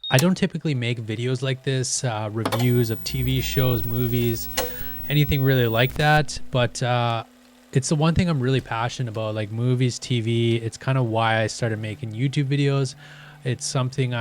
I don't typically make videos like this, reviews of TV shows, movies, anything really like that, but it's the one thing I'm really passionate about, like movies, TV. It's kind of why I started making YouTube videos. It's something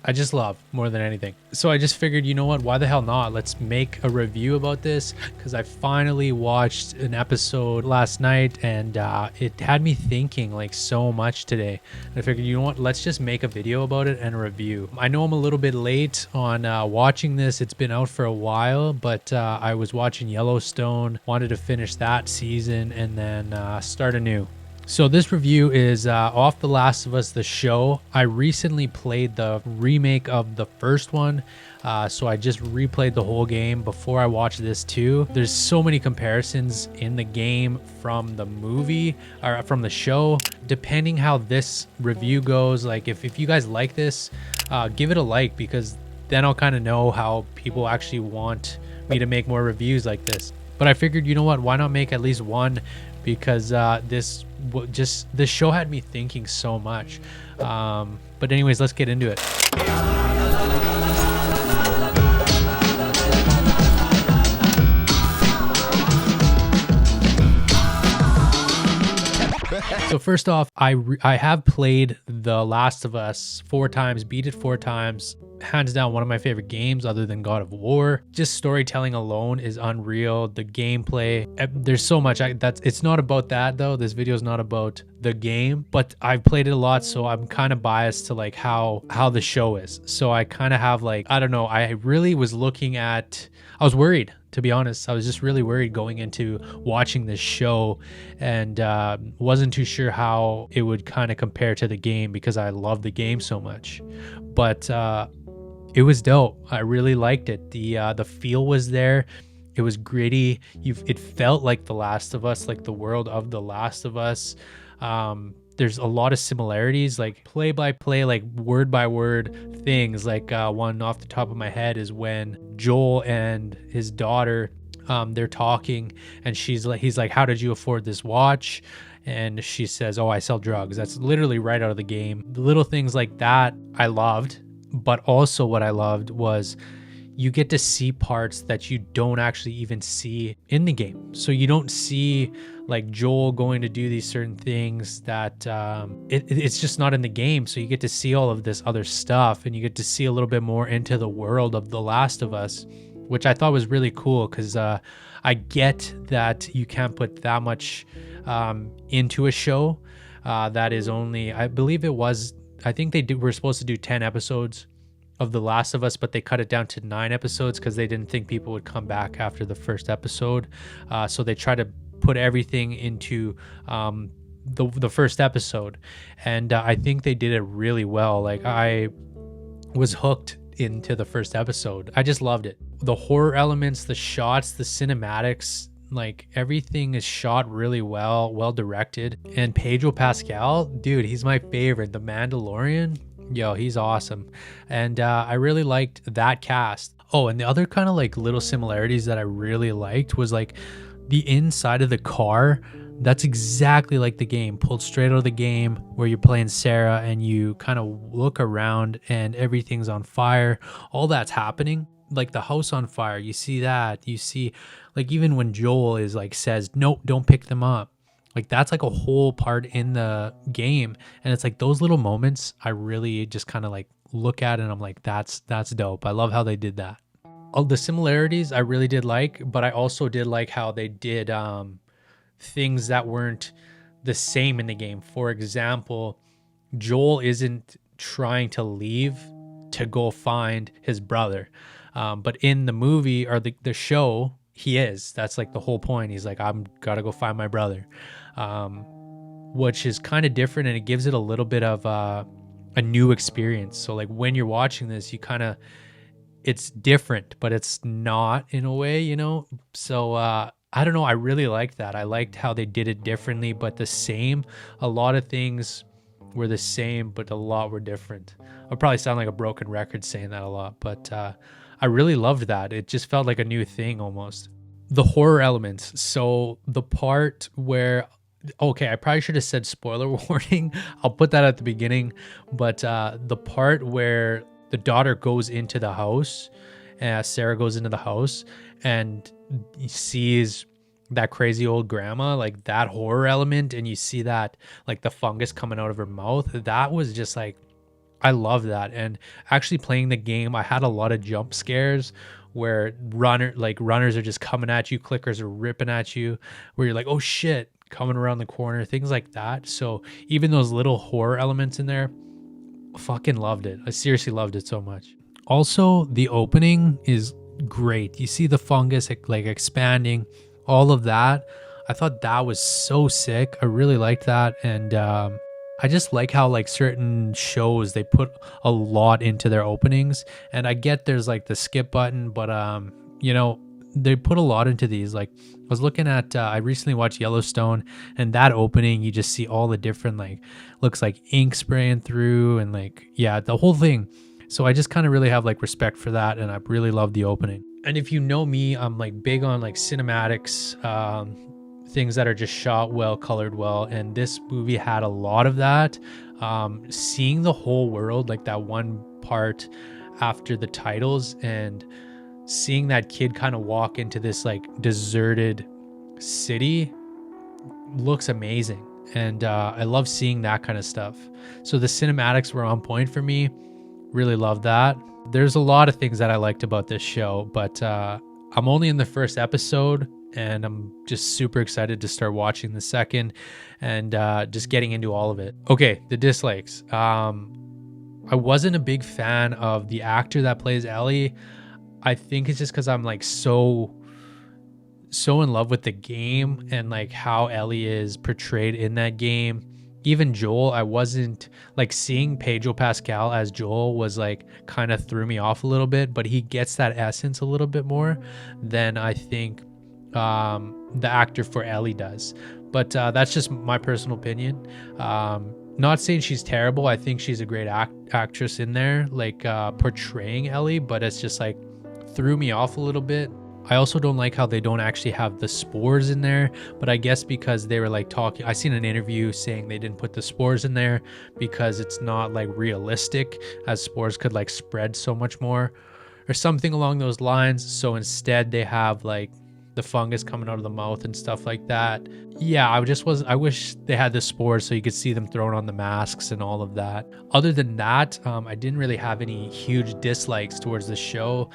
I just love more than anything. So I just figured, you know what, why the hell not? Let's make a review about this, because I finally watched an episode last night, and it had me thinking like so much today. And I figured, you know what, let's just make a video about it and a review. I know I'm a little bit late on watching this. It's been out for a while, but I was watching Yellowstone, wanted to finish that season and then start anew. So this review is off The Last of Us, the show. I recently played the remake of the first one, so I just replayed the whole game before I watched this too. There's so many comparisons in the game from the movie or from the show. Depending how this review goes, like if you guys like this, give it a like, because then I'll kind of know how people actually want me to make more reviews like this. But I figured, you know what, why not make at least one, because this show had me thinking so much. But anyways, let's get into it. So first off, I have played The Last of Us 4 times, beat it 4 times. Hands down one of my favorite games other than God of War. Just storytelling alone is unreal. The gameplay, there's so much. It's not about that though. This video is not about the game, but I've played it a lot, so I'm kind of biased to like how the show is. So I kind of have like, I don't know, I really was looking at, I was worried, to be honest. I was just really worried going into watching this show, and wasn't too sure how it would kind of compare to the game, because I love the game so much. But it was dope. I really liked it. The feel was there. It was gritty. It felt like The Last of Us, like the world of The Last of Us. There's a lot of similarities, like play by play, like word by word things. Like one off the top of my head is when Joel and his daughter, they're talking, and he's like, how did you afford this watch? And she says, oh, I sell drugs. That's literally right out of the game. The little things like that I loved, but also what I loved was you get to see parts that you don't actually even see in the game. So you don't see like Joel going to do these certain things that it's just not in the game. So you get to see all of this other stuff, and you get to see a little bit more into the world of The Last of Us, which I thought was really cool, because I get that you can't put that much into a show that is only, I believe it was, I think were supposed to do 10 episodes of The Last of Us, but they cut it down to 9 episodes because they didn't think people would come back after the first episode. So they tried to put everything into the first episode, and I think they did it really well. Like, I was hooked into the first episode. I just loved it. The horror elements, the shots, the cinematics, like everything is shot really well directed. And Pedro Pascal, dude, he's my favorite. The Mandalorian, yo, he's awesome. And I really liked that cast. Oh, and the other kind of like little similarities that I really liked was like the inside of the car. That's exactly like the game, pulled straight out of the game, where you're playing Sarah and you kind of look around and everything's on fire. All that's happening, like the house on fire. You see that. You see, like, even when Joel is like, says, nope, don't pick them up. Like, that's like a whole part in the game. And it's like those little moments I really just kind of like look at, and I'm like, that's dope. I love how they did that. All the similarities I really did like, but I also did like how they did things that weren't the same in the game. For example, Joel isn't trying to leave to go find his brother, but in the movie or the show, he is. That's like the whole point. He's like, I'm gotta go find my brother, which is kind of different, and it gives it a little bit of a new experience. So like when you're watching this, you kind of, it's different, but it's not in a way, you know? So I don't know. I really liked that. I liked how they did it differently, but the same. A lot of things were the same, but a lot were different. I'll probably sound like a broken record saying that a lot, but I really loved that. It just felt like a new thing almost. The horror elements. So the part where Okay, I probably should have said spoiler warning. I'll put that at the beginning. But the part where the daughter goes into the house, Sarah goes into the house and sees that crazy old grandma, like that horror element, and you see that like the fungus coming out of her mouth. That was just like, I love that. And actually playing the game, I had a lot of jump scares where runners are just coming at you, clickers are ripping at you, where you're like, oh shit, coming around the corner, things like that. So even those little horror elements in there, fucking loved it. I seriously loved it so much. Also, the opening is great. You see the fungus like expanding, all of that. I thought that was so sick. I really liked that. And I just like how like certain shows, they put a lot into their openings. And I get there's like the skip button, but you know, they put a lot into these. Like I was looking at I recently watched Yellowstone, and that opening, you just see all the different, like, looks like ink spraying through, and like, yeah, the whole thing. So I just kind of really have like respect for that, and I really love the opening. And if you know me, I'm like big on like cinematics, things that are just shot well, colored well, and this movie had a lot of that. Seeing the whole world, like that one part after the titles, and seeing that kid kind of walk into this like deserted city looks amazing. And I love seeing that kind of stuff. So the cinematics were on point for me. Really loved that. There's a lot of things that I liked about this show, but I'm only in the first episode, and I'm just super excited to start watching the second and just getting into all of it. Okay, the dislikes. I wasn't a big fan of the actor that plays Ellie. I think it's just because I'm like so in love with the game and like how Ellie is portrayed in that game. Even Joel, I wasn't like, seeing Pedro Pascal as Joel was like kind of threw me off a little bit, but he gets that essence a little bit more than I think the actor for Ellie does. But that's just my personal opinion. Not saying she's terrible. I think she's a great actress in there, like portraying Ellie, but it's just like threw me off a little bit. I also don't like how they don't actually have the spores in there, but I guess because they were like talking, I seen an interview saying they didn't put the spores in there because it's not like realistic, as spores could like spread so much more or something along those lines. So instead they have like the fungus coming out of the mouth and stuff like that. Yeah, I wish they had the spores so you could see them thrown on the masks and all of that. Other than that, I didn't really have any huge dislikes towards the show.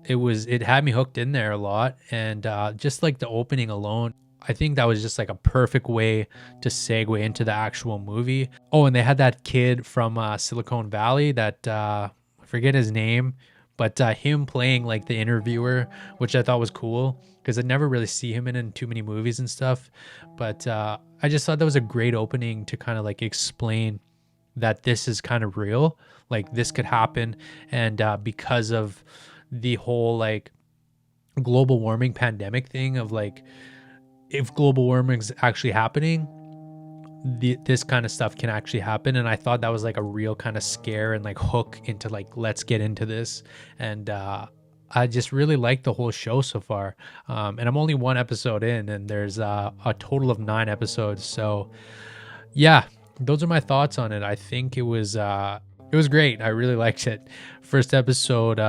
It had me hooked in there a lot, and just like the opening alone, I think that was just like a perfect way to segue into the actual movie. Oh, and they had that kid from Silicon Valley that I forget his name, but him playing like the interviewer, which I thought was cool because I never really see him in too many movies and stuff. But I just thought that was a great opening to kind of like explain that this is kind of real, like this could happen, and because of the whole like global warming pandemic thing of like, if global warming is actually happening, this kind of stuff can actually happen. And I thought that was like a real kind of scare and like hook into like, let's get into this. And I just really like the whole show so far. And I'm only one episode in, and there's a total of 9 episodes. So yeah, those are my thoughts on it. I think it was great. I really liked it. First episode,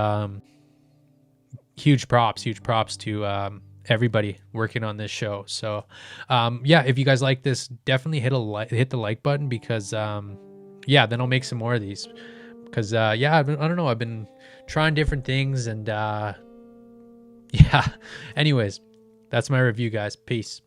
huge props to everybody working on this show. So yeah, if you guys like this, definitely hit the like button, because yeah, then I'll make some more of these, because yeah, I don't know, I've been trying different things, and yeah, anyways, that's my review, guys. Peace.